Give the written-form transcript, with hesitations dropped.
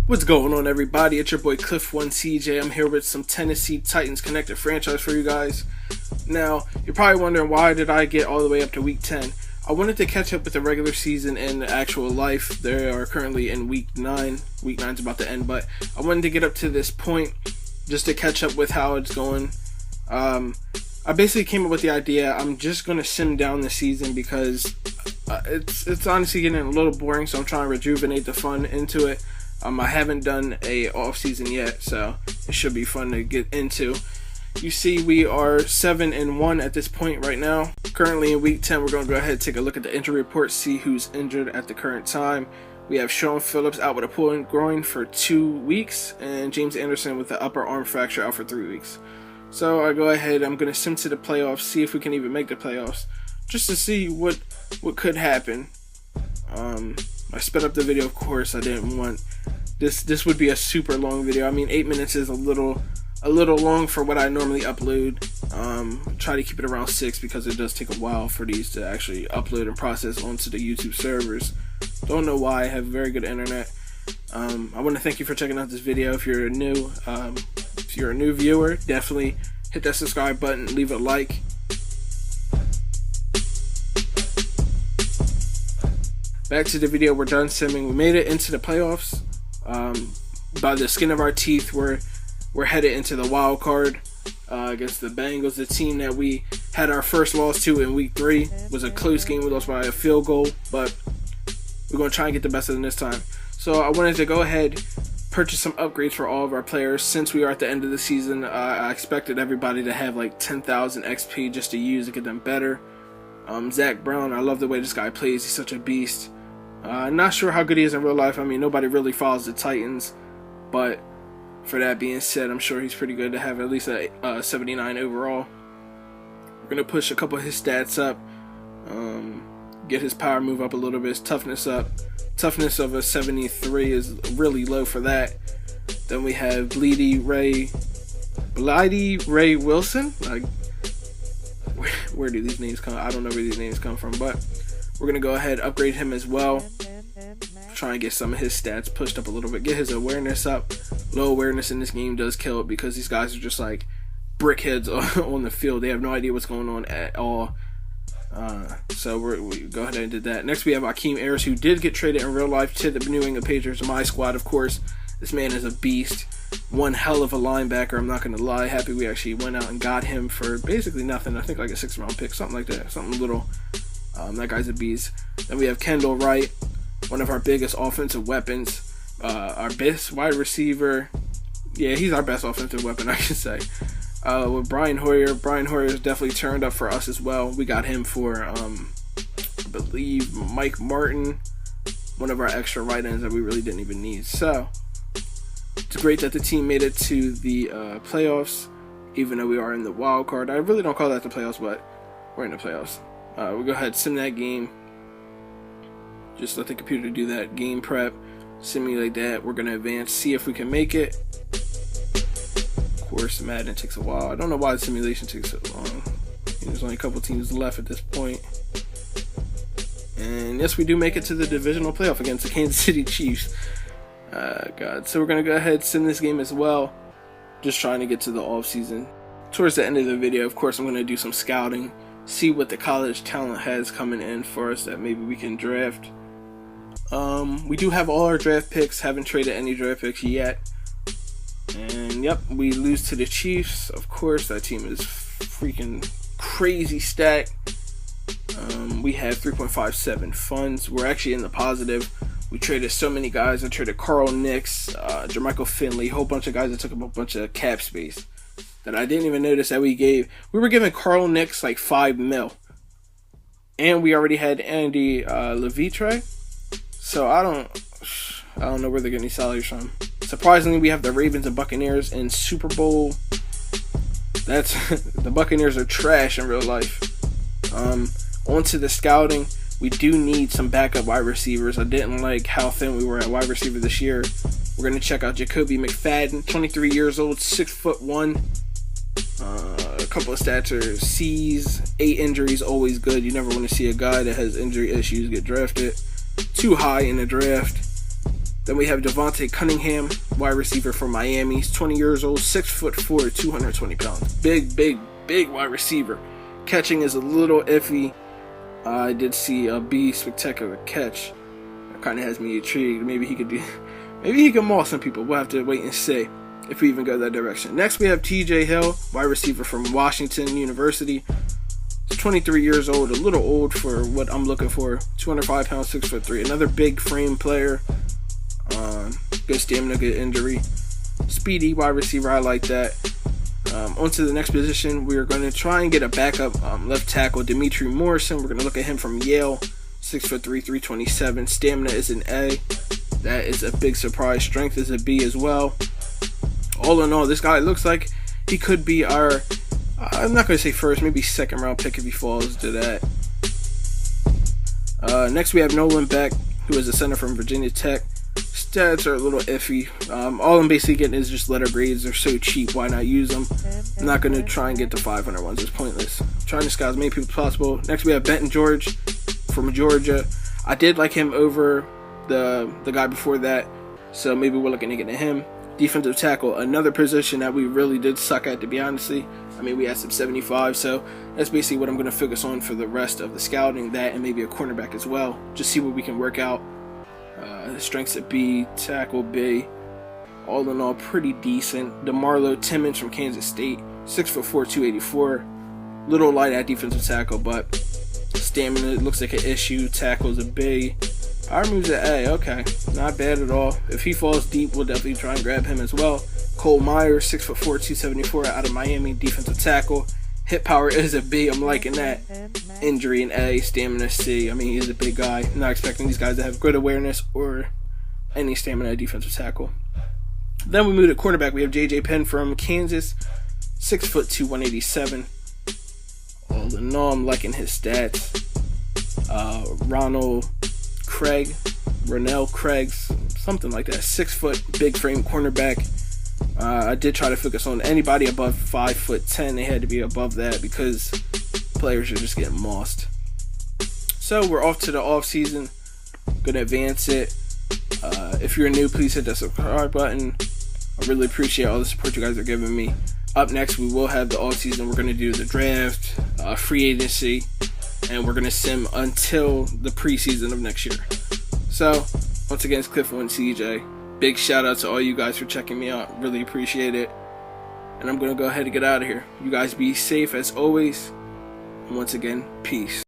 What's going on, everybody? It's your boy Cliff1CJ. I'm here with some Tennessee Titans connected franchise for you guys. Now, you're probably wondering, why did I get all the way up to week 10? I wanted to catch up with the regular season and actual life. They are currently in week 9. Week 9's about to end, but I wanted to get up to this point just to catch up with how it's going. I basically came up with the idea, I'm just going to sim down the season because it's honestly getting a little boring, so I'm trying to rejuvenate the fun into it. I haven't done a off season yet, so it should be fun to get into. You see, we are 7-1 at this point right now. Currently in week 10, we're going to go ahead and take a look at the injury report, see who's injured at the current time. We have Sean Phillips out with a pulled groin for 2 weeks, and James Anderson with the upper arm fracture out for 3 weeks. So I go ahead, I'm going to sim to the playoffs, see if we can even make the playoffs, just to see what could happen. I sped up the video, of course. I didn't want this would be a super long video. I mean, 8 minutes is a little long for what I normally upload. Try to keep it around 6 because it does take a while for these to actually upload and process onto the YouTube servers. Don't know why. I have very good internet. I want to thank you for checking out this video. If you're a new viewer, definitely hit that subscribe button, leave a like. Back to the video, we're done simming. We made it into the playoffs. By the skin of our teeth, we're headed into the wild card against the Bengals, the team that we had our first loss to in week 3. It was a close game. We lost by a field goal, but we're going to try and get the best of them this time. So I wanted to go ahead, purchase some upgrades for all of our players. Since we are at the end of the season, I expected everybody to have like 10,000 XP just to use to get them better. Zach Brown, I love the way this guy plays. He's such a beast. Not sure how good he is in real life. I mean, nobody really follows the Titans, but for that being said, I'm sure he's pretty good to have at least a 79 overall. We're going to push a couple of his stats up, get his power move up a little bit, his toughness up. Toughness of a 73 is really low for that. Then we have Bleedy Ray Wilson. Like, where do these names come? I don't know where these names come from, but we're going to go ahead and upgrade him as well. Try and get some of his stats pushed up a little bit. Get his awareness up. Low awareness in this game does kill it because these guys are just like brickheads on the field. They have no idea what's going on at all. So we go ahead and did that. Next we have Akeem Ayers, who did get traded in real life to the New England Patriots, my squad, of course. This man is a beast. One hell of a linebacker, I'm not going to lie. Happy we actually went out and got him for basically nothing. I think like a 6th round pick, something like that. Something little. That guy's a beast. Then we have Kendall Wright, one of our biggest offensive weapons. Our best wide receiver. Yeah, he's our best offensive weapon, I should say. With Brian Hoyer. Brian Hoyer has definitely turned up for us as well. We got him for, I believe, Mike Martin, one of our extra right ends that we really didn't even need. So, it's great that the team made it to the playoffs, even though we are in the wild card. I really don't call that the playoffs, but we're in the playoffs. We'll go ahead and sim that game. Just let the computer do that game prep, simulate that. We're going to advance, see if we can make it. Of course, Madden takes a while. I don't know why the simulation takes so long. There's only a couple teams left at this point. And yes, we do make it to the divisional playoff against the Kansas City Chiefs. God. So we're going to go ahead and sim this game as well. Just trying to get to the off season. Towards the end of the video, of course, I'm going to do some scouting. See what the college talent has coming in for us that maybe we can draft. We do have all our draft picks. Haven't traded any draft picks yet. And yep, we lose to the Chiefs. Of course, that team is freaking crazy stacked. We have 3.57 funds. We're actually in the positive. We traded so many guys. I traded Carl Nix, Jermichael Finley, a whole bunch of guys that took up a bunch of cap space that I didn't even notice that we were giving Carl Nix like $5 million. And we already had Andy Levitre. So I don't know where they're getting these salaries from. Surprisingly, we have the Ravens and Buccaneers in Super Bowl. The Buccaneers are trash in real life. On to the scouting. We do need some backup wide receivers. I didn't like how thin we were at wide receiver this year. We're going to check out Jacoby McFadden, 23 years old, 6'1". A couple of stats are C's, 8 injuries, always good. You never want to see a guy that has injury issues get drafted too high in the draft. Then we have Devontae Cunningham, wide receiver from Miami. He's 20 years old, 6'4", 220 pounds. Big wide receiver. Catching is a little iffy. I did see a B spectacular catch. That kind of has me intrigued. Maybe he can maul some people. We'll have to wait and see if we even go that direction. Next, we have TJ Hill, wide receiver from Washington University. He's 23 years old, a little old for what I'm looking for. 205 pounds, 6'3". Another big frame player. Good stamina, good injury. Speedy wide receiver, I like that. On to the next position, we're going to try and get a backup left tackle, Dimitri Morrison. We're going to look at him from Yale, 6'3", 327. Stamina is an A. That is a big surprise. Strength is a B as well. All in all, this guy looks like he could be our, I'm not going to say first, maybe second round pick if he falls to that. Next, we have Nolan Beck, who is a center from Virginia Tech. Stats are a little iffy. All I'm basically getting is just letter grades. They're so cheap, why not use them? I'm not going to try and get the 500 ones. It's pointless. I'm trying to scout as many people as possible. Next, we have Benton George from Georgia. I did like him over the guy before that, so maybe we're looking to get him. Defensive tackle, another position that we really did suck at, to be honestly. I mean, we had some 75, so that's basically what I'm going to focus on for the rest of the scouting, that and maybe a cornerback as well. Just see what we can work out. Strengths at B, tackle B. All in all, pretty decent. DeMarlo Timmons from Kansas State, 6'4", 284. Little light at defensive tackle, but stamina looks like an issue. Tackle's a B. Power moves an A. Okay, not bad at all. If he falls deep, we'll definitely try and grab him as well. Cole Myers, 6'4", 274, out of Miami, defensive tackle. Hit power is a B. I'm liking that. Injury an A. Stamina C. I mean, he's a big guy. I'm not expecting these guys to have good awareness or any stamina at defensive tackle. Then we move to cornerback. We have J.J. Penn from Kansas, 6'2", 187. All in all, I'm liking his stats. Ronell Craig, something like that. 6 foot, big frame cornerback. I did try to focus on anybody above 5'10". They had to be above that because players are just getting mossed. So we're off to the off season. Gonna advance it. If you're new, please hit that subscribe button. I really appreciate all the support you guys are giving me. Up next, we will have the off season. We're gonna do the draft, free agency, and we're gonna sim until the preseason of next year. So once again, it's Cliff1CJ. Big shout out to all you guys for checking me out. Really appreciate it. And I'm going to go ahead and get out of here. You guys be safe as always. And once again, peace.